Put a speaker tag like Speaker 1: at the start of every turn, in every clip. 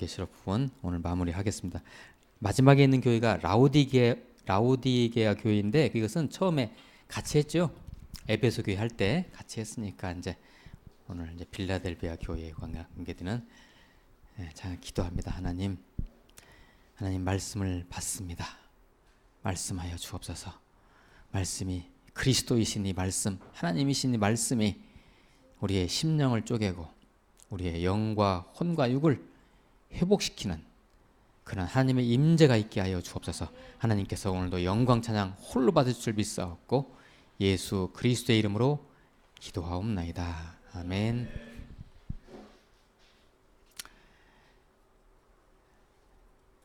Speaker 1: 요한계시록 부분 오늘 마무리하겠습니다. 마지막에 있는 교회가 라오디게아 교회인데 이것은 처음에 같이 했죠. 에베소 교회 할 때 같이 했으니까 이제 오늘 이제 빌라델비아 교회에 관계되는 자 기도합니다. 하나님 말씀을 받습니다. 말씀하여 주옵소서. 말씀이 그리스도이신 이 말씀, 하나님이신 이 말씀이 우리의 심령을 쪼개고 우리의 영과 혼과 육을 회복시키는 그런 하나님의 임재가 있게 하여 주옵소서. 하나님께서 오늘도 영광 찬양 홀로 받을 줄 믿사옵고 예수 그리스도의 이름으로 기도하옵나이다. 아멘.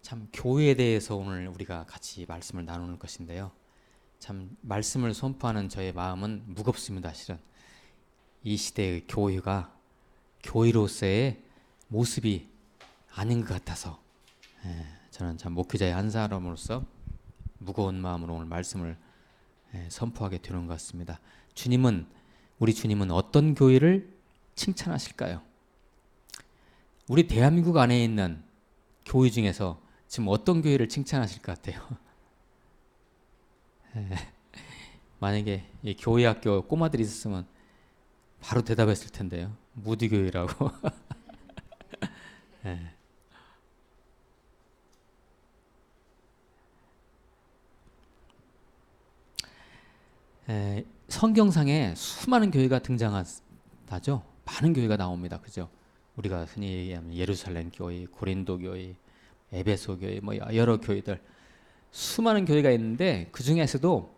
Speaker 1: 참 교회에 대해서 오늘 우리가 같이 말씀을 나누는 것인데요. 참 말씀을 선포하는 저의 마음은 무겁습니다. 실은 이 시대의 교회가 교회로서의 모습이 아닌 것 같아서 저는 참 목회자의 한 사람으로서 무거운 마음으로 오늘 말씀을 선포하게 되는 것 같습니다. 우리 주님은 어떤 교회를 칭찬하실까요? 우리 대한민국 안에 있는 교회 중에서 지금 어떤 교회를 칭찬하실 것 같아요? 만약에 이 교회 학교 꼬마들이 있었으면 바로 대답했을 텐데요. 무디교회라고. 성경상에 수많은 교회가 등장하죠. 많은 교회가 나옵니다. 그죠? 우리가 흔히 얘기하면 예루살렘 교회, 고린도 교회, 에베소 교회, 뭐 여러 교회들 수많은 교회가 있는데 그 중에서도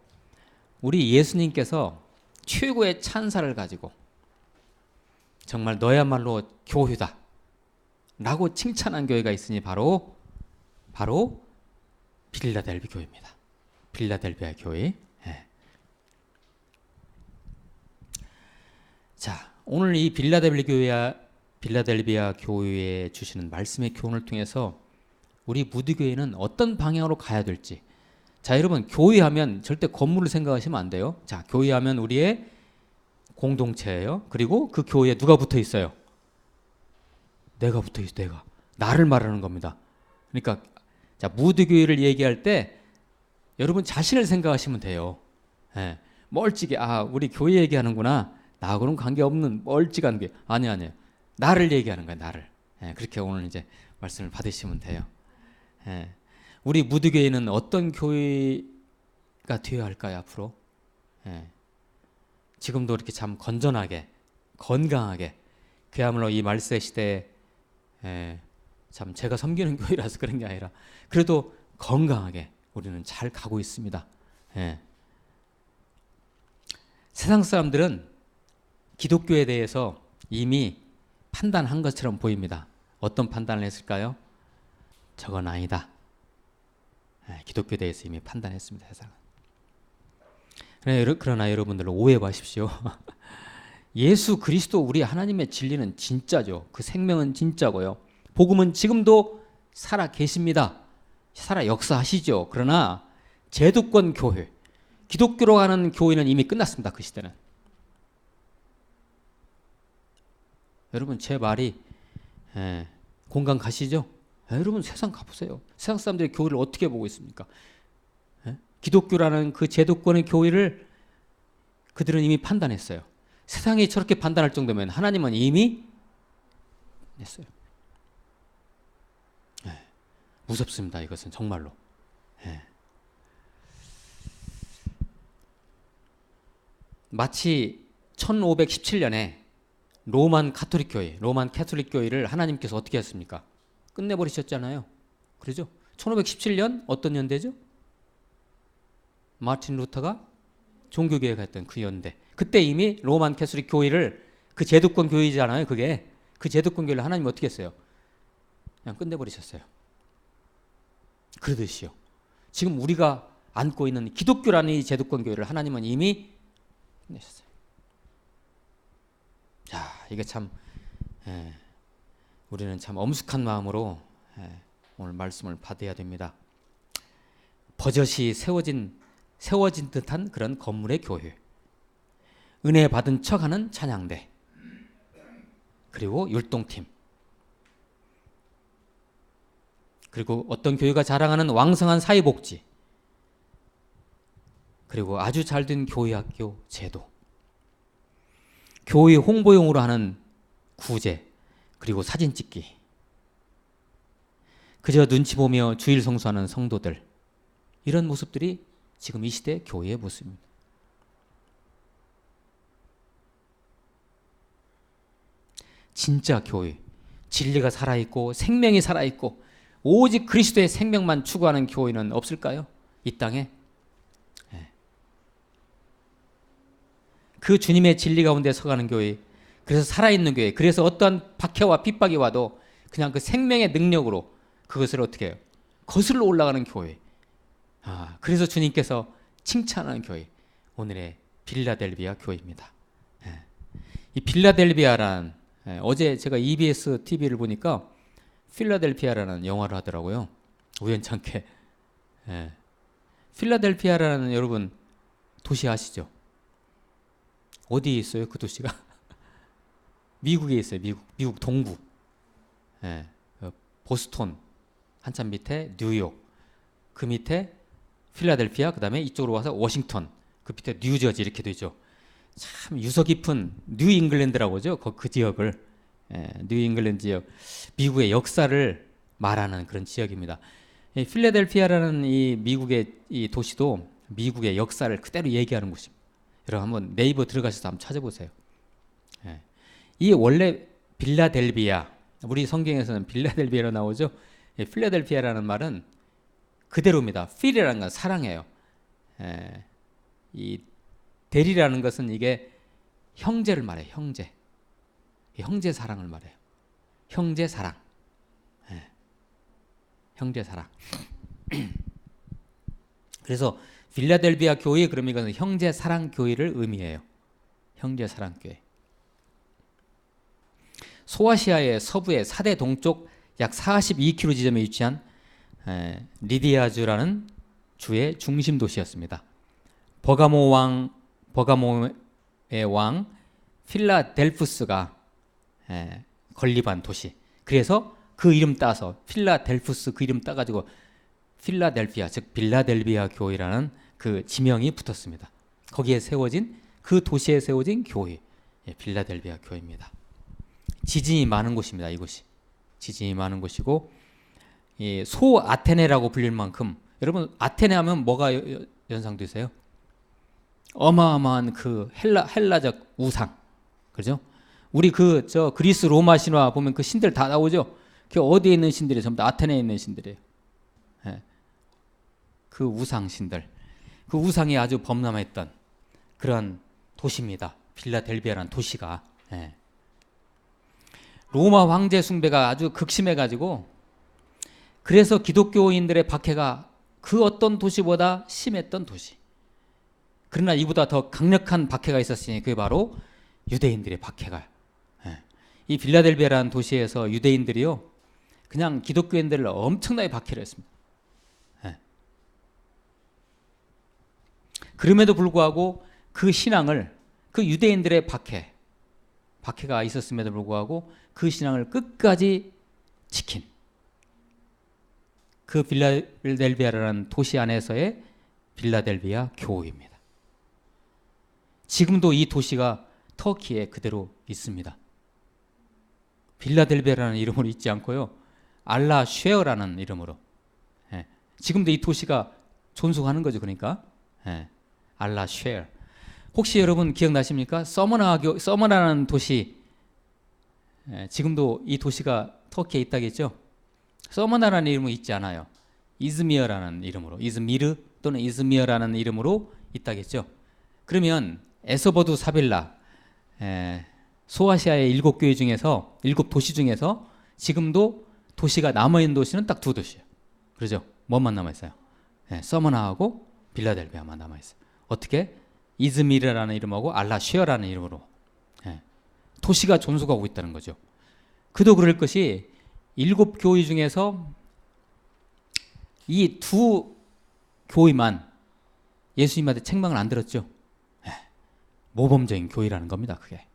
Speaker 1: 우리 예수님께서 최고의 찬사를 가지고 정말 너야말로 교회다 라고 칭찬한 교회가 있으니 바로 빌라델비 교회입니다. 빌라델비아 교회. 자, 오늘 이 빌라델비아 교회에 주시는 말씀의 교훈을 통해서 우리 무드교회는 어떤 방향으로 가야 될지. 자, 여러분 교회하면 절대 건물을 생각하시면 안 돼요. 자, 교회하면 우리의 공동체예요. 그리고 그 교회에 누가 붙어 있어요? 내가 붙어 있어. 내가. 나를 말하는 겁니다. 그러니까 자, 무드교회를 얘기할 때 여러분 자신을 생각하시면 돼요. 멀찍이 우리 교회 얘기하는구나. 나하고는 관계없는 멀찍한 교회. 아니에요. 나를 얘기하는 거예요. 나를. 그렇게 오늘 이제 말씀을 받으시면 돼요. 우리 무드교회는 어떤 교회가 되어야 할까요? 앞으로? 지금도 이렇게 참 건전하게 건강하게 그야말로 이 말세 시대에 참 제가 섬기는 교회라서 그런 게 아니라 그래도 건강하게 우리는 잘 가고 있습니다. 세상 사람들은 기독교에 대해서 이미 판단한 것처럼 보입니다. 어떤 판단을 했을까요? 저건 아니다. 기독교에 대해서 이미 판단했습니다. 세상은. 그러나 여러분들 오해 마십시오. 예수 그리스도 우리 하나님의 진리는 진짜죠. 그 생명은 진짜고요. 복음은 지금도 살아 계십니다. 살아 역사하시죠. 그러나 제도권 교회, 기독교로 가는 교회는 이미 끝났습니다. 그 시대는. 여러분 제 말이 공감 가시죠? 여러분 세상 가보세요. 세상 사람들이 교회를 어떻게 보고 있습니까? 기독교라는 그 제도권의 교회를 그들은 이미 판단했어요. 세상이 저렇게 판단할 정도면 하나님은 이미 했어요. 무섭습니다. 이것은 정말로. 마치 1517년에 로만 카톨릭 교회를 하나님께서 어떻게 했습니까? 끝내버리셨잖아요. 그러죠? 1517년 어떤 연대죠? 마틴 루터가 종교개혁을 했던 그 연대. 그때 이미 로만 캐톨릭 교회를 그 제도권 교회잖아요. 그게 그 제도권 교회를 하나님 어떻게 했어요? 그냥 끝내버리셨어요. 그러듯이요. 지금 우리가 안고 있는 기독교라는 이 제도권 교회를 하나님은 이미 끝내셨어요. 자, 이게 참 우리는 참 엄숙한 마음으로 오늘 말씀을 받아야 됩니다. 버젓이 세워진 듯한 그런 건물의 교회, 은혜 받은 척하는 찬양대, 그리고 율동팀. 그리고 어떤 교회가 자랑하는 왕성한 사회복지, 그리고 아주 잘된 교회학교 제도, 교회 홍보용으로 하는 구제, 그리고 사진 찍기, 그저 눈치 보며 주일 성수하는 성도들, 이런 모습들이 지금 이 시대 교회의 모습입니다. 진짜 교회, 진리가 살아있고 생명이 살아있고 오직 그리스도의 생명만 추구하는 교회는 없을까요? 이 땅에. 그 주님의 진리 가운데 서가는 교회, 그래서 살아있는 교회, 그래서 어떠한 박해와 핍박이 와도 그냥 그 생명의 능력으로 그것을 어떻게 해요? 거슬러 올라가는 교회. 그래서 주님께서 칭찬하는 교회, 오늘의 빌라델비아 교회입니다. 이 빌라델비아란, 어제 제가 EBS TV를 보니까 필라델피아라는 영화를 하더라고요. 우연찮게. 필라델피아라는, 여러분 도시 아시죠? 어디에 있어요? 그 도시가? 미국에 있어요. 미국 동부. 보스턴 한참 밑에 뉴욕, 그 밑에 필라델피아, 그 다음에 이쪽으로 와서 워싱턴, 그 밑에 뉴저지 이렇게 되죠. 참 유서 깊은 뉴잉글랜드라고 하죠. 그 지역을. 뉴잉글랜드 지역, 미국의 역사를 말하는 그런 지역입니다. 필라델피아라는 이 미국의 이 도시도 미국의 역사를 그대로 얘기하는 곳입니다. 여러분 한번 네이버 들어가셔서 한번 찾아보세요. 이 원래 빌라델비아, 우리 성경에서는 빌라델비아로 나오죠. 필라델피아라는 말은 그대로입니다. 필이라는 건 사랑이에요. 이 델이라는 것은 이게 형제를 말해요. 형제 사랑을 말해요. 형제 사랑. 형제 사랑. 그래서 필라델비아 교회, 그러면 이것은 형제 사랑 교회를 의미해요. 형제 사랑 교회. 소아시아의 서부의 사대 동쪽 약 42km 지점에 위치한 리디아주라는 주의 중심 도시였습니다. 버가모의 왕 필라델푸스가 건립한 도시. 그래서 그 이름 따서 필라델푸스 그 이름 따가지고 필라델피아, 즉 빌라델비아 교회라는 그 지명이 붙었습니다. 거기에 세워진, 그 도시에 세워진 교회, 빌라델비아 교회입니다. 지진이 많은 곳입니다. 이곳이 지진이 많은 곳이고, 소 아테네라고 불릴 만큼, 여러분 아테네 하면 뭐가 연상되세요? 어마어마한 그 헬라적 우상, 그죠? 우리 그리스 로마 신화 보면 그 신들 다 나오죠. 그 어디에 있는 신들이 전부 다 아테네에 있는 신들이에요. 그 우상 신들, 그 우상이 아주 범람했던 그런 도시입니다. 빌라델비아라는 도시가. 로마 황제 숭배가 아주 극심해가지고, 그래서 기독교인들의 박해가 그 어떤 도시보다 심했던 도시. 그러나 이보다 더 강력한 박해가 있었으니 그게 바로 유대인들의 박해가. 이 빌라델비아라는 도시에서 유대인들이요, 그냥 기독교인들을 엄청나게 박해를 했습니다. 그럼에도 불구하고 그 신앙을, 그 유대인들의 박해가 있었음에도 불구하고 그 신앙을 끝까지 지킨 그 빌라델비아라는 도시 안에서의 빌라델비아 교회입니다. 지금도 이 도시가 터키에 그대로 있습니다. 빌라델비아라는 이름으로 있지 않고요, 알라 쉐어라는 이름으로. 지금도 이 도시가 존속하는 거죠. 그러니까 알라 쉐어. 혹시 여러분 기억나십니까? 서머나라는 도시, 지금도 이 도시가 터키에 있다겠죠? 서머나라는 이름은 있지 않아요. 이즈미어라는 이름으로, 이즈미르 또는 이즈미어라는 이름으로 있다겠죠? 그러면 에서버두 사빌라, 소아시아의 7교회 중에서, 7도시 중에서 지금도 도시가 남아있는 도시는 딱 2도시예요. 그러죠? 뭐만 남아있어요? 서머나하고 빌라델비아만 남아있어요. 어떻게? 이즈미르라는 이름하고 알라쉐어라는 이름으로 도시가 존속하고 있다는 거죠. 그도 그럴 것이 7교회 중에서 이 2교회만 예수님한테 책망을 안 들었죠. 모범적인 교회라는 겁니다. 그게.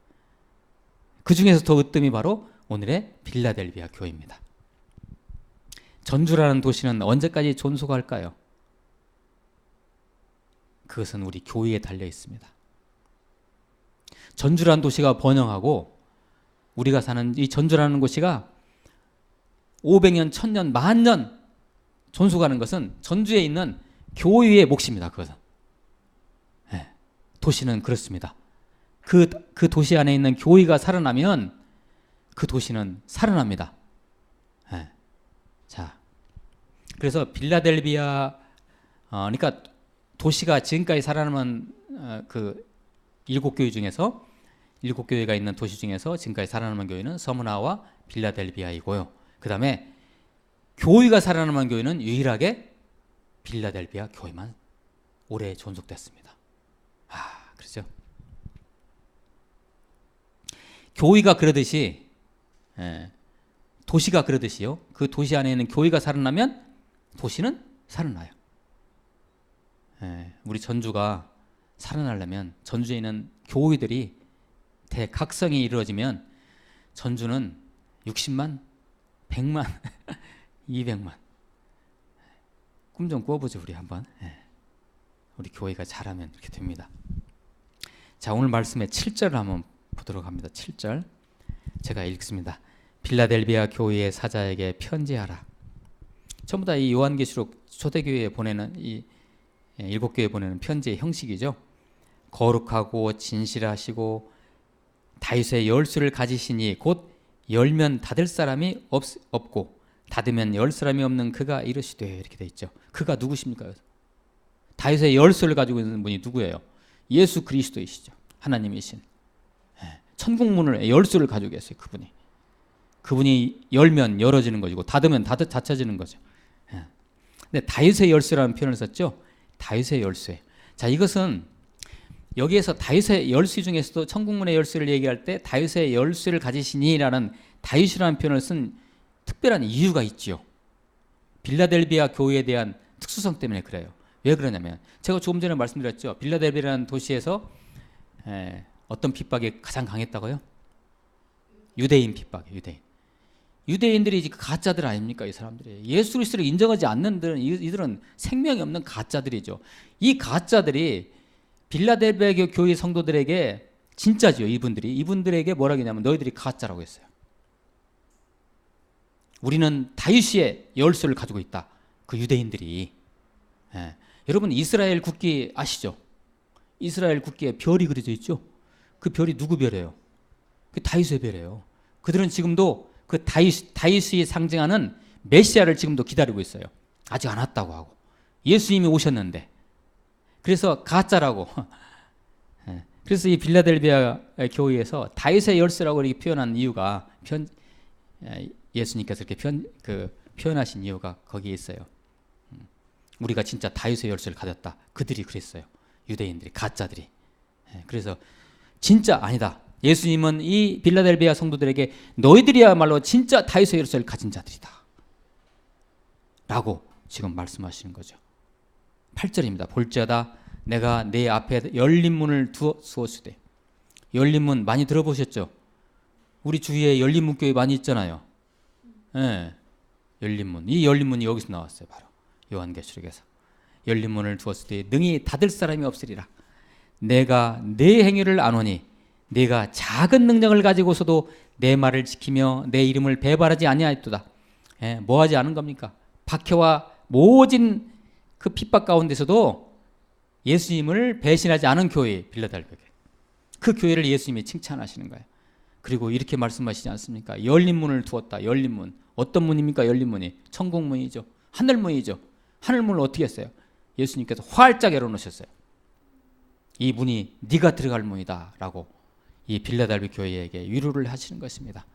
Speaker 1: 그 중에서 더 으뜸이 바로 오늘의 빌라델비아 교회입니다. 전주라는 도시는 언제까지 존속할까요? 그것은 우리 교회에 달려 있습니다. 전주라는 도시가 번영하고 우리가 사는 이 전주라는 곳이가 500년, 1000년, 만년 존속하는 것은 전주에 있는 교회의 몫입니다. 그것은. 네. 도시는 그렇습니다. 그 도시 안에 있는 교회가 살아나면 그 도시는 살아납니다. 네. 자, 그래서 빌라델비아, 그러니까 도시가 지금까지 살아남은 그 7교회 중에서 7교회가 있는 도시 중에서 지금까지 살아남은 교회는 서머나와 빌라델비아이고요. 그 다음에 교회가 살아남은 교회는 유일하게 빌라델비아 교회만 오래 존속됐습니다. 그렇죠? 교회가 그러듯이, 도시가 그러듯이요. 그 도시 안에 있는 교회가 살아나면 도시는 살아나요. 우리 전주가 살아나려면 전주에 있는 교회들이 대각성이 이루어지면 전주는 60만, 100만, 200만 꿈 좀 꾸어보죠. 우리 한번. 우리 교회가 잘하면 이렇게 됩니다. 자, 오늘 말씀의 7절을 한번 보도록 합니다. 7절 제가 읽습니다. 빌라델비아 교회의 사자에게 편지하라. 전부 다 이 요한계시록 초대교회에 보내는 이 7교회에 보내는 편지의 형식이죠. 거룩하고 진실하시고 다윗의 열쇠를 가지시니 곧 열면 닫을 사람이 없고 닫으면 열 사람이 없는 그가 이르시되, 이렇게 돼 있죠. 그가 누구십니까? 다윗의 열쇠를 가지고 있는 분이 누구예요? 예수 그리스도이시죠. 하나님이신. 천국 문을 열쇠를 가지고 계세요. 그분이 열면 열어지는 것이고 닫으면 닫혀지는 거죠. 근데 다윗의 열쇠라는 표현을 썼죠. 다윗의 열쇠. 자, 이것은 여기에서 다윗의 열쇠 중에서도 천국문의 열쇠를 얘기할 때 다윗의 열쇠를 가지시니라는 다윗이라는 표현을 쓴 특별한 이유가 있지요. 빌라델비아 교회에 대한 특수성 때문에 그래요. 왜 그러냐면 제가 조금 전에 말씀드렸죠. 빌라델비아라는 도시에서 어떤 핍박이 가장 강했다고요? 유대인 핍박이에요. 유대인들이 이제 가짜들 아닙니까? 이 사람들이 예수 그리스도를 인정하지 않는 이들은 생명이 없는 가짜들이죠. 이 가짜들이 빌라델비아 교회 성도들에게 진짜죠. 이분들에게 뭐라고 했냐면 너희들이 가짜라고 했어요. 우리는 다윗의 열쇠를 가지고 있다. 그 유대인들이. 여러분 이스라엘 국기 아시죠? 이스라엘 국기에 별이 그려져 있죠? 그 별이 누구 별이에요? 그 다윗의 별이에요. 그들은 지금도 그 다윗이 상징하는 메시아를 지금도 기다리고 있어요. 아직 안 왔다고 하고. 예수님이 오셨는데. 그래서 가짜라고. 그래서 이 빌라델비아 교회에서 다윗의 열쇠라고 이렇게 표현한 이유가 예수님께서 이렇게 표현하신 이유가 거기에 있어요. 우리가 진짜 다윗의 열쇠를 가졌다. 그들이 그랬어요. 유대인들이, 가짜들이. 그래서 진짜 아니다. 예수님은 이 빌라델비아 성도들에게 너희들이야말로 진짜 다윗의 열쇠를 가진 자들이다. 라고 지금 말씀하시는 거죠. 8절입니다. 볼지어다 내가 내 앞에 열린 문을 두었으되. 열린 문 많이 들어보셨죠? 우리 주위에 열린 문 교회 많이 있잖아요. 열린 문. 이 열린 문이 여기서 나왔어요. 바로 요한계시록에서. 열린 문을 두었을 때 능히 닫을 사람이 없으리라. 내가 내 행위를 아노니 네가 작은 능력을 가지고서도 내 말을 지키며 내 이름을 배반하지 아니하였도다. 뭐하지 않은 겁니까? 박해와 모진 그 핍박 가운데서도 예수님을 배신하지 않은 교회, 빌라델비아 교회. 그 교회를 예수님이 칭찬하시는 거예요. 그리고 이렇게 말씀하시지 않습니까? 열린 문을 두었다. 열린 문. 어떤 문입니까? 열린 문이. 천국 문이죠. 하늘 문이죠. 하늘 문을 어떻게 했어요? 예수님께서 활짝 열어놓으셨어요. 이 문이 네가 들어갈 문이다 라고 이 빌라델비아 교회에게 위로를 하시는 것입니다.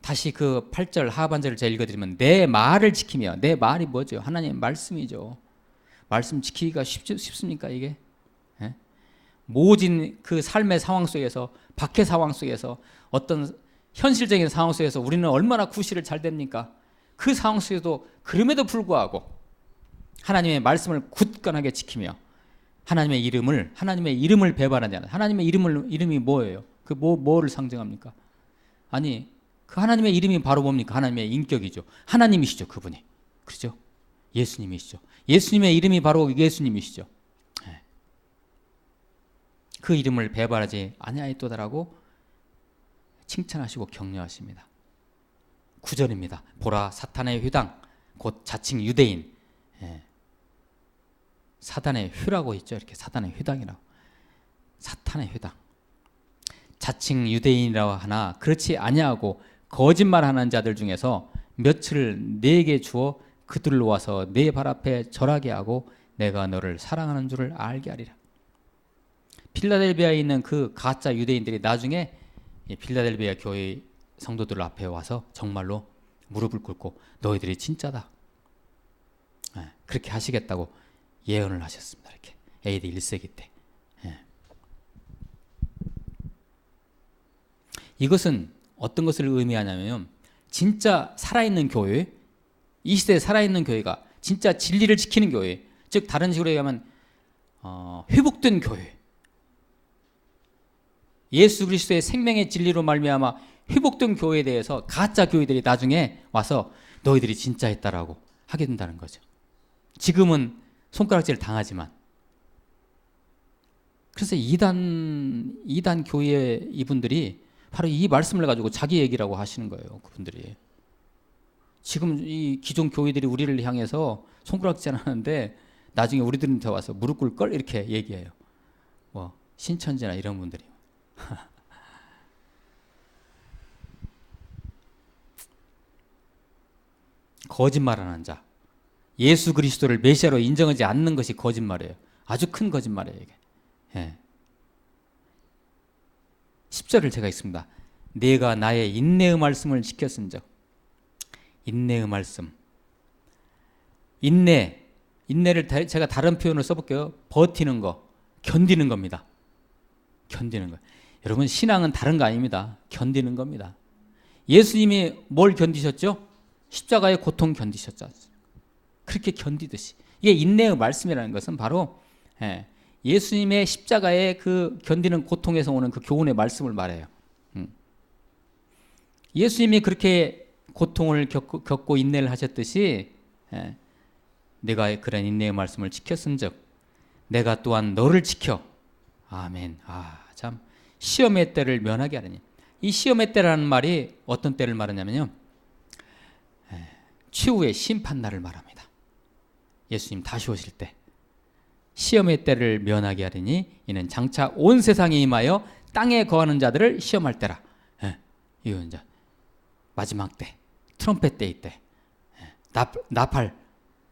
Speaker 1: 다시 그 8절 하반절을 제가 읽어드리면 내 말을 지키며, 내 말이 뭐죠? 하나님의 말씀이죠. 말씀 지키기가 쉽습니까 이게? 모진 그 삶의 상황 속에서, 박해 상황 속에서, 어떤 현실적인 상황 속에서 우리는 얼마나 구실을 잘 됩니까? 그 상황 속에서도 그럼에도 불구하고 하나님의 말씀을 굳건하게 지키며 하나님의 이름을 배반하지 않아요. 하나님의 이름이 뭐예요? 뭐를 상징합니까? 아니, 그 하나님의 이름이 바로 뭡니까? 하나님의 인격이죠. 하나님이시죠, 그분이. 그렇죠? 예수님이시죠. 예수님의 이름이 바로 예수님이시죠. 그 이름을 배반하지 아니하였도다라고 칭찬하시고 격려하십니다. 9절입니다. 보라 사탄의 회당 곧 자칭 유대인, 사단의 회라고 있죠. 이렇게 사단의 회당이라고. 사탄의 회당. 자칭 유대인이라고 하나 그렇지 아니하고 거짓말하는 자들 중에서 몇을 내게 주어 그들로 와서 내 발 앞에 절하게 하고 내가 너를 사랑하는 줄을 알게 하리라. 필라델비아에 있는 그 가짜 유대인들이 나중에 필라델비아 교회 성도들 앞에 와서 정말로 무릎을 꿇고 너희들이 진짜다, 그렇게 하시겠다고 예언을 하셨습니다. 이렇게 AD 1세기 때. 이것은 어떤 것을 의미하냐면 진짜 살아있는 교회, 이 시대에 살아있는 교회가 진짜 진리를 지키는 교회, 즉 다른 식으로 얘기하면 회복된 교회, 예수 그리스도의 생명의 진리로 말미암아 회복된 교회에 대해서 가짜 교회들이 나중에 와서 너희들이 진짜 했다라고 하게 된다는 거죠. 지금은 손가락질 당하지만. 그래서 이단 교회 이분들이 바로 이 말씀을 가지고 자기 얘기라고 하시는 거예요. 그분들이. 지금 이 기존 교회들이 우리를 향해서 손가락질 하는데 나중에 우리들한테 와서 무릎 꿇을 이렇게 얘기해요. 뭐 신천지나 이런 분들이. 거짓말하는 자, 예수 그리스도를 메시아로 인정하지 않는 것이 거짓말이에요. 아주 큰 거짓말이에요, 이게. 10절을 제가 읽습니다. 내가 나의 인내의 말씀을 지켰은즉. 인내의 말씀. 인내를 제가 다른 표현을 써볼게요. 버티는 거, 견디는 겁니다. 견디는 거. 여러분, 신앙은 다른 거 아닙니다. 견디는 겁니다. 예수님이 뭘 견디셨죠? 십자가의 고통 견디셨죠. 그렇게 견디듯이. 이게 인내의 말씀이라는 것은 바로 예수님의 십자가의 그 견디는 고통에서 오는 그 교훈의 말씀을 말해요. 예수님이 그렇게 고통을 겪고 인내를 하셨듯이 내가 그런 인내의 말씀을 지켰은즉 내가 또한 너를 지켜. 아멘. 참 시험의 때를 면하게 하리니. 이 시험의 때라는 말이 어떤 때를 말하냐면요, 최후의 심판날을 말합니다. 예수님 다시 오실 때 시험의 때를 면하게 하리니 이는 장차 온 세상에 임하여 땅에 거하는 자들을 시험할 때라. 이거 이제 마지막 때, 트럼펫 때이 때,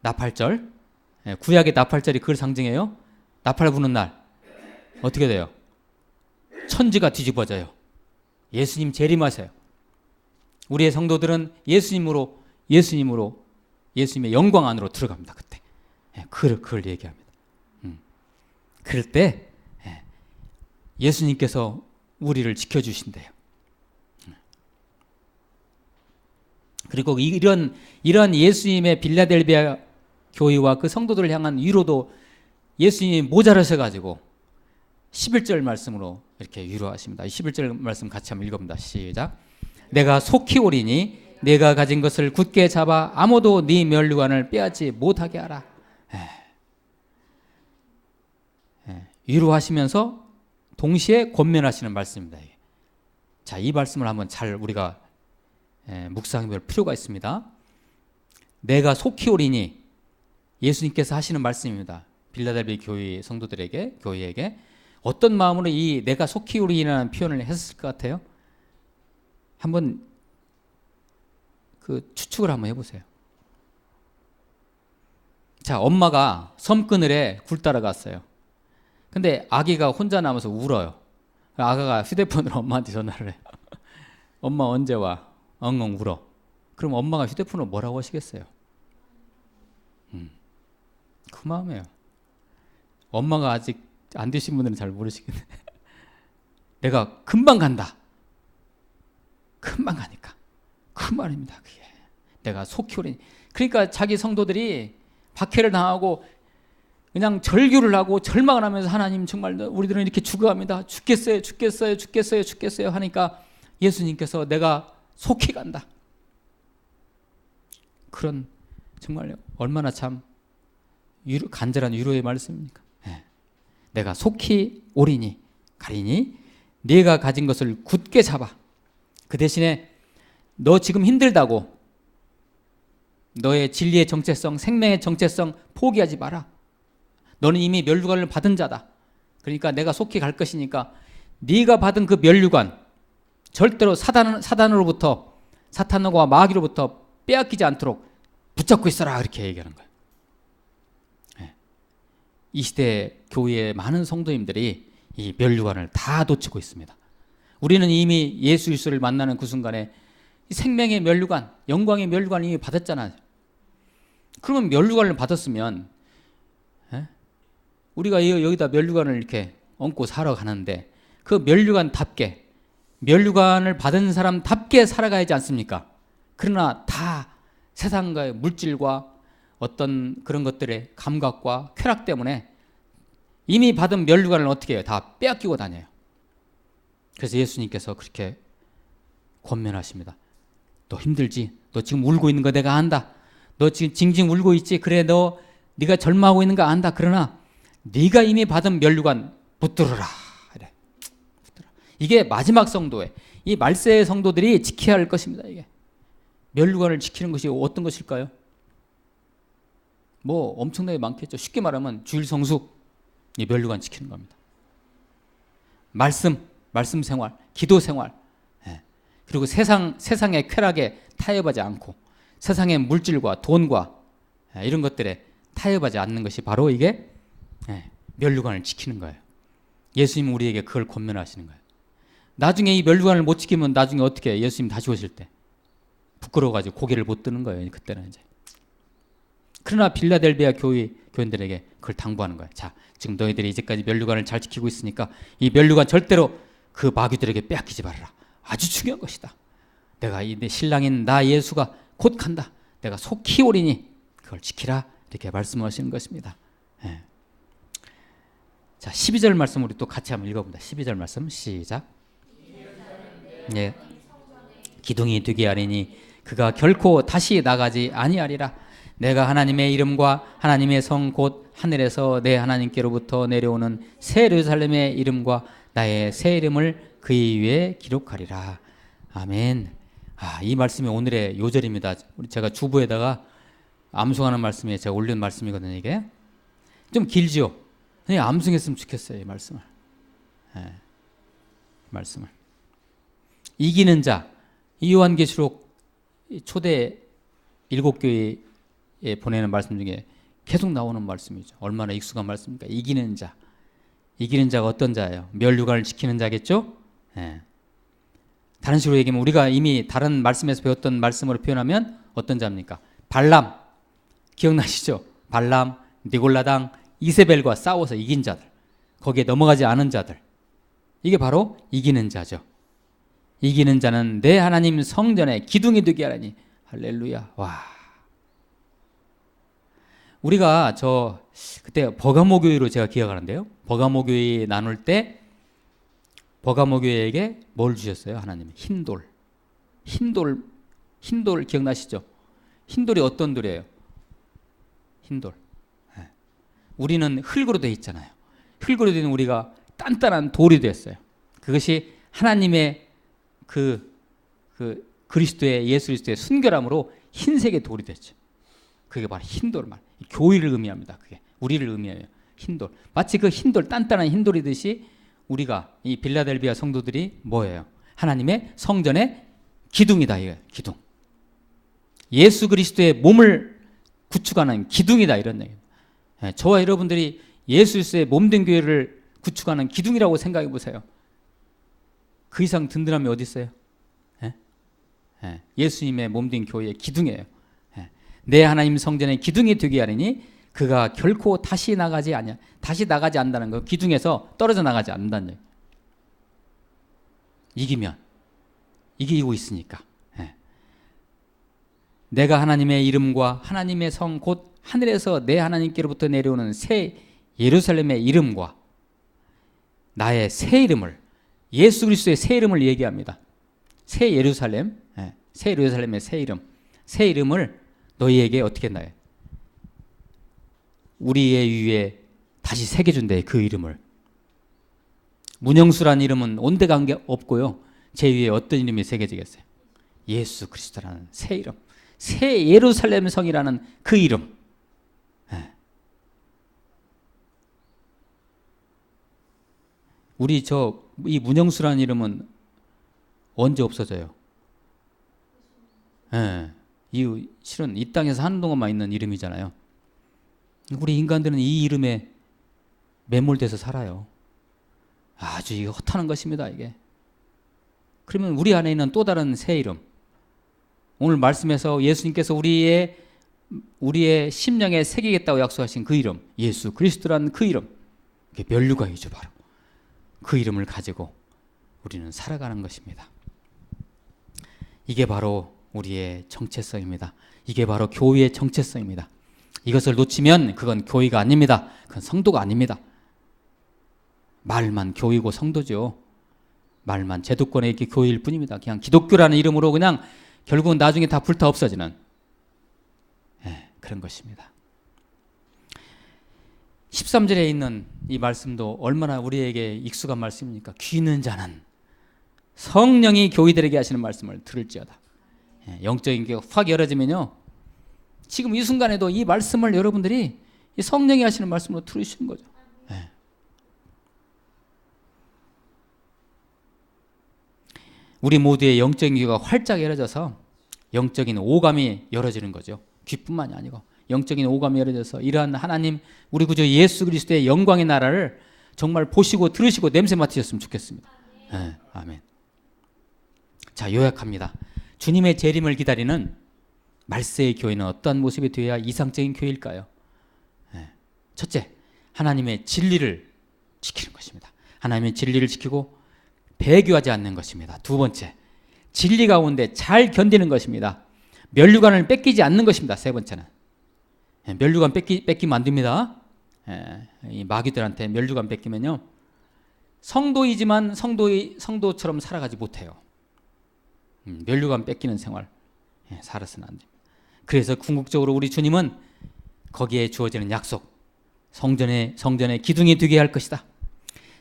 Speaker 1: 나팔절, 구약의 나팔절이 그걸 상징해요. 나팔 부는 날 어떻게 돼요? 천지가 뒤집어져요. 예수님 재림하세요. 우리의 성도들은 예수님의 영광 안으로 들어갑니다. 그때. 그걸 얘기합니다. 그럴 때 예수님께서 우리를 지켜주신대요. 그리고 이런 예수님의 빌라델비아 교회와 그 성도들을 향한 위로도 예수님이 모자라셔가지고 11절 말씀으로 이렇게 위로하십니다. 11절 말씀 같이 한번 읽어봅니다. 시작. 내가 속히 오리니 내가 가진 것을 굳게 잡아 아무도 네 면류관을 빼앗지 못하게 하라. 위로하시면서 동시에 권면하시는 말씀입니다. 자, 이 말씀을 한번 잘 우리가 묵상해볼 필요가 있습니다. 내가 속히 오리니 예수님께서 하시는 말씀입니다. 빌라델비아 교회 성도들에게, 교회에게 어떤 마음으로 이 내가 속히 오리라는 표현을 했을 것 같아요? 한번 그 추측을 한번 해보세요. 자, 엄마가 섬그늘에 굴 따라 갔어요. 근데 아기가 혼자 남아서 울어요. 아가가 휴대폰으로 엄마한테 전화를 해요. 엄마 언제 와? 엉엉 울어. 그럼 엄마가 휴대폰으로 뭐라고 하시겠어요? 그 마음이에요. 엄마가 아직 안 되신 분들은 잘 모르시겠네. 내가 금방 간다. 금방 가니까. 그 말입니다. 그게. 내가 속히 오리니. 그러니까 자기 성도들이 박해를 당하고 그냥 절규를 하고 절망을 하면서 하나님 정말 우리들은 이렇게 죽어갑니다. 죽겠어요 하니까 예수님께서 내가 속히 간다. 그런 정말 얼마나 참 간절한 위로의 말씀입니까? 내가 속히 오리니 가리니 네가 가진 것을 굳게 잡아. 그 대신에 너 지금 힘들다고 너의 진리의 정체성, 생명의 정체성 포기하지 마라. 너는 이미 면류관을 받은 자다. 그러니까 내가 속히 갈 것이니까 네가 받은 그 면류관 절대로 사단으로부터, 사탄과 마귀로부터 빼앗기지 않도록 붙잡고 있어라. 이렇게 얘기하는 거예요. 이 시대 교회의 많은 성도님들이 이 면류관을 다 놓치고 있습니다. 우리는 이미 예수 그리스도를 만나는 그 순간에 생명의 면류관, 영광의 면류관을 이미 받았잖아요. 그러면 면류관을 받았으면 우리가 여기다 면류관을 이렇게 얹고 살아가는데 그 면류관답게, 면류관을 받은 사람답게 살아가야지 않습니까? 그러나 다 세상과의 물질과 어떤 그런 것들의 감각과 쾌락 때문에 이미 받은 면류관을 어떻게 해요? 다 빼앗기고 다녀요. 그래서 예수님께서 그렇게 권면하십니다. 너 힘들지? 너 지금 울고 있는 거 내가 안다. 너 지금 징징 울고 있지? 그래, 네가 절망하고 있는 거 안다. 그러나 네가 이미 받은 면류관 붙들어라. 그래. 이게 마지막 성도에, 이 말세의 성도들이 지켜야 할 것입니다. 이게 면류관을 지키는 것이 어떤 것일까요? 뭐 엄청나게 많겠죠. 쉽게 말하면 주일 성수, 이 면류관 지키는 겁니다. 말씀 생활, 기도 생활, 그리고 세상의 쾌락에 타협하지 않고 세상의 물질과 돈과 이런 것들에 타협하지 않는 것이 바로 이게 면류관을 지키는 거예요. 예수님은 우리에게 그걸 권면하시는 거예요. 나중에 이 면류관을 못 지키면 나중에 어떻게 해요? 예수님 다시 오실 때 부끄러워가지고 고개를 못 드는 거예요. 그때는 이제. 그러나 빌라델비아 교인들에게 그걸 당부하는 거예요. 자, 지금 너희들이 이제까지 면류관을 잘 지키고 있으니까 이 면류관 절대로 그 마귀들에게 빼앗기지 말아라. 아주 중요한 것이다. 내가 내 신랑인 나 예수가 곧 간다. 내가 속히 오리니 그걸 지키라. 이렇게 말씀하시는 것입니다. 자, 12절 말씀 우리 또 같이 한번 읽어봅니다. 12절 말씀 시작. 기둥이 되게 하리니 그가 결코 다시 나가지 아니하리라. 내가 하나님의 이름과 하나님의 성 곧 하늘에서 내 하나님께로부터 내려오는 새 예루살렘의 이름과 나의 새 이름을 그의 위에 기록하리라. 아멘. 이 말씀이 오늘의 요절입니다. 제가 주보에다가 암송하는 말씀에 제가 올린 말씀이거든요. 이게 좀 길죠. 그냥 암송했으면 좋겠어요. 이 말씀을. 말씀을. 이기는 자, 이 요한계시록 초대 7교회에 보내는 말씀 중에 계속 나오는 말씀이죠. 얼마나 익숙한 말씀입니까? 이기는 자. 이기는 자가 어떤 자예요? 면류관을 지키는 자겠죠? 다른 식으로 얘기하면 우리가 이미 다른 말씀에서 배웠던 말씀으로 표현하면 어떤 자입니까? 발람. 기억나시죠? 발람, 니골라당, 이세벨과 싸워서 이긴 자들. 거기에 넘어가지 않은 자들. 이게 바로 이기는 자죠. 이기는 자는 내 하나님 성전에 기둥이 되게 하라니. 할렐루야. 와. 우리가 그때 버가모 교회로 제가 기억하는데요. 버가모 교회 나눌 때 버가모 교회에게 뭘 주셨어요? 하나님이 흰돌. 흰돌 기억나시죠? 흰돌이 어떤 돌이에요? 흰돌. 우리는 흙으로 되어 있잖아요. 흙으로 된 우리가 단단한 돌이 됐어요. 그것이 하나님의 그리스도의 예수 그리스도의 순결함으로 흰색의 돌이 됐죠. 그게 바로 흰돌 말. 교회를 의미합니다. 그게 우리를 의미해요. 흰돌. 마치 그 흰돌 단단한 흰돌이듯이 우리가 이 빌라델비아 성도들이 뭐예요? 하나님의 성전의 기둥이다. 이거예요. 기둥. 예수 그리스도의 몸을 구축하는 기둥이다. 이런 얘기입니다. 저와 여러분들이 예수 그리스도의 몸된 교회를 구축하는 기둥이라고 생각해 보세요. 그 이상 든든함이 어디 있어요? 예수님의 몸된 교회의 기둥이에요. 내 하나님 성전의 기둥이 되게 하리니 그가 결코 다시 나가지 않는다는 거. 기둥에서 떨어져 나가지 않는다는 얘기. 이기면 이기고 있으니까. 내가 하나님의 이름과 하나님의 성 곧 하늘에서 내 하나님께로부터 내려오는 새 예루살렘의 이름과 나의 새 이름을, 예수 그리스도의 새 이름을 얘기합니다. 새 예루살렘, 새 예루살렘의 새 이름, 새 이름을 너희에게 어떻게 했나요? 우리의 위에 다시 새겨준대. 그 이름을. 문영수란 이름은 온데간데 없고요. 제 위에 어떤 이름이 새겨지겠어요? 예수 그리스도라는 새 이름, 새 예루살렘 성이라는 그 이름. 우리 이 문영수라는 이름은 언제 없어져요? 이 실은 이 땅에서 한동안만 있는 이름이잖아요. 우리 인간들은 이 이름에 매몰돼서 살아요. 아주 이게 허탄한 것입니다, 이게. 그러면 우리 안에 있는 또 다른 새 이름, 오늘 말씀에서 예수님께서 우리의 심령에 새기겠다고 약속하신 그 이름, 예수 그리스도라는 그 이름, 그게 면류관이죠. 바로 그 이름을 가지고 우리는 살아가는 것입니다. 이게 바로 우리의 정체성입니다. 이게 바로 교회의 정체성입니다. 이것을 놓치면 그건 교회가 아닙니다. 그건 성도가 아닙니다. 말만 교회고 성도죠. 말만 제도권의 이렇게 교회일 뿐입니다. 그냥 기독교라는 이름으로 그냥 결국은 나중에 다 불타 없어지는 그런 것입니다. 13절에 있는 이 말씀도 얼마나 우리에게 익숙한 말씀입니까? 귀 있는 자는 성령이 교회들에게 하시는 말씀을 들을지어다. 영적인 게 확 열어지면요, 지금 이 순간에도 이 말씀을 여러분들이 이 성령이 하시는 말씀으로 들으시는 거죠. 우리 모두의 영적인 귀가 활짝 열어져서 영적인 오감이 열어지는 거죠. 귀뿐만이 아니고 영적인 오감이 열어져서 이러한 하나님, 우리 구주 예수 그리스도의 영광의 나라를 정말 보시고 들으시고 냄새 맡으셨으면 좋겠습니다. 아멘. 자, 요약합니다. 주님의 재림을 기다리는 말세의 교회는 어떠한 모습이 되어야 이상적인 교회일까요? 첫째, 하나님의 진리를 지키는 것입니다. 하나님의 진리를 지키고 배교하지 않는 것입니다. 두 번째, 진리 가운데 잘 견디는 것입니다. 면류관을 뺏기지 않는 것입니다. 세 번째는 면류관 뺏기면 안 됩니다. 이 마귀들한테 면류관 뺏기면요, 성도이지만 성도처럼 살아가지 못해요. 면류관 뺏기는 생활 살아서는 안 됩니다. 그래서 궁극적으로 우리 주님은 거기에 주어지는 약속, 성전의 기둥이 되게 할 것이다.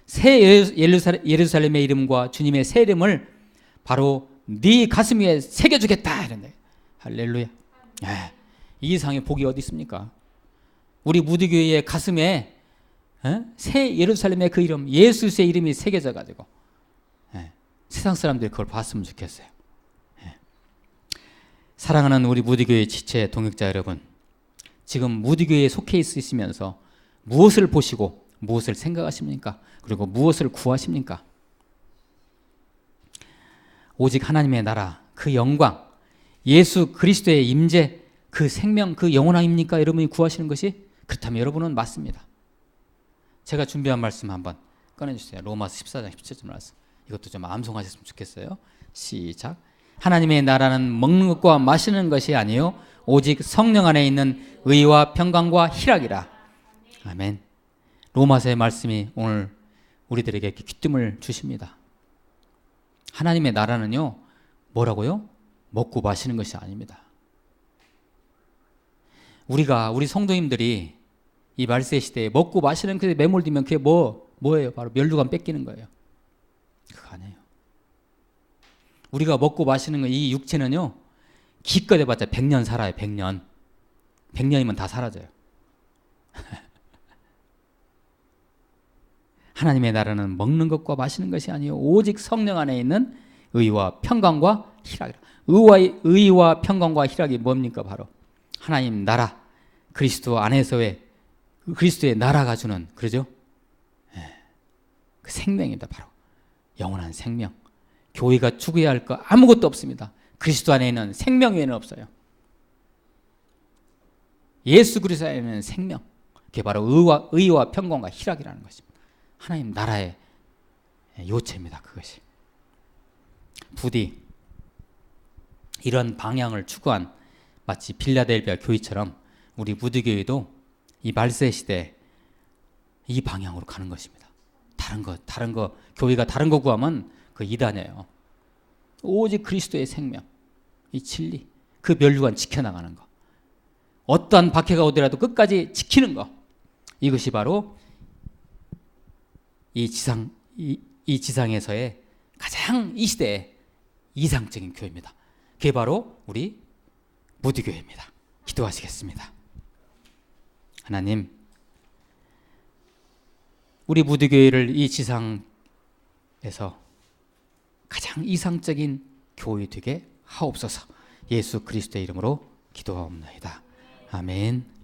Speaker 1: 새 예루살렘의 이름과 주님의 새 이름을 바로 네 가슴 위에 새겨주겠다 이런데, 할렐루야. 이 이상의 복이 어디 있습니까? 우리 무디교회의 가슴에 새 예루살렘의 그 이름, 예수의 이름이 새겨져 가지고 세상 사람들이 그걸 봤으면 좋겠어요. 사랑하는 우리 무디교회 지체 동역자 여러분, 지금 무디교회에 속해 있으시면서 무엇을 보시고 무엇을 생각하십니까? 그리고 무엇을 구하십니까? 오직 하나님의 나라, 그 영광, 예수 그리스도의 임재, 그 생명, 그 영원함입니까? 여러분이 구하시는 것이? 그렇다면 여러분은 맞습니다. 제가 준비한 말씀 한번 꺼내주세요. 로마서 14장 17절 말씀. 이것도 좀 암송하셨으면 좋겠어요. 시작. 하나님의 나라는 먹는 것과 마시는 것이 아니요 오직 성령 안에 있는 의와 평강과 희락이라. 아멘. 로마서의 말씀이 오늘 우리들에게 귀뜸을 주십니다. 하나님의 나라는요, 뭐라고요? 먹고 마시는 것이 아닙니다. 우리 성도님들이 이 말세 시대에 먹고 마시는 것에 매몰되면 그게 뭐예요? 바로 면류관 뺏기는 거예요. 그거 아니에요. 우리가 먹고 마시는 이 육체는요, 기껏 해봤자 100년 살아요. 100년. 100년이면 다 사라져요. 하나님의 나라는 먹는 것과 마시는 것이 아니요 오직 성령 안에 있는 의와 평강과 희락이라. 의와 평강과 희락이 뭡니까? 바로 하나님 나라, 그리스도 안에서의 그리스도의 나라가 주는, 그러죠? 그 생명이다. 바로 영원한 생명. 교회가 추구해야 할 거 아무것도 없습니다. 그리스도 안에 있는 생명 외에는 없어요. 예수 그리스도 안에 있는 생명, 그게 바로 의와 평강과 희락이라는 것입니다. 하나님 나라의 요체입니다. 그것이. 부디 이런 방향을 추구한 마치 빌라델비아 교회처럼 우리 무드교회도 이 말세 시대에 이 방향으로 가는 것입니다. 다른 거 교회가 다른 거 구하면 그 이단이에요. 오직 그리스도의 생명, 이 진리, 그 멸류관 지켜나가는 거, 어떠한 박해가 오더라도 끝까지 지키는 거, 이것이 바로 이 지상에서의 가장 이 시대의 이상적인 교회입니다. 그게 바로 우리 무디교회입니다. 기도하시겠습니다. 하나님, 우리 무디교회를 이 지상에서 가장 이상적인 교회 되게 하옵소서. 예수 그리스도의 이름으로 기도하옵나이다. 아멘.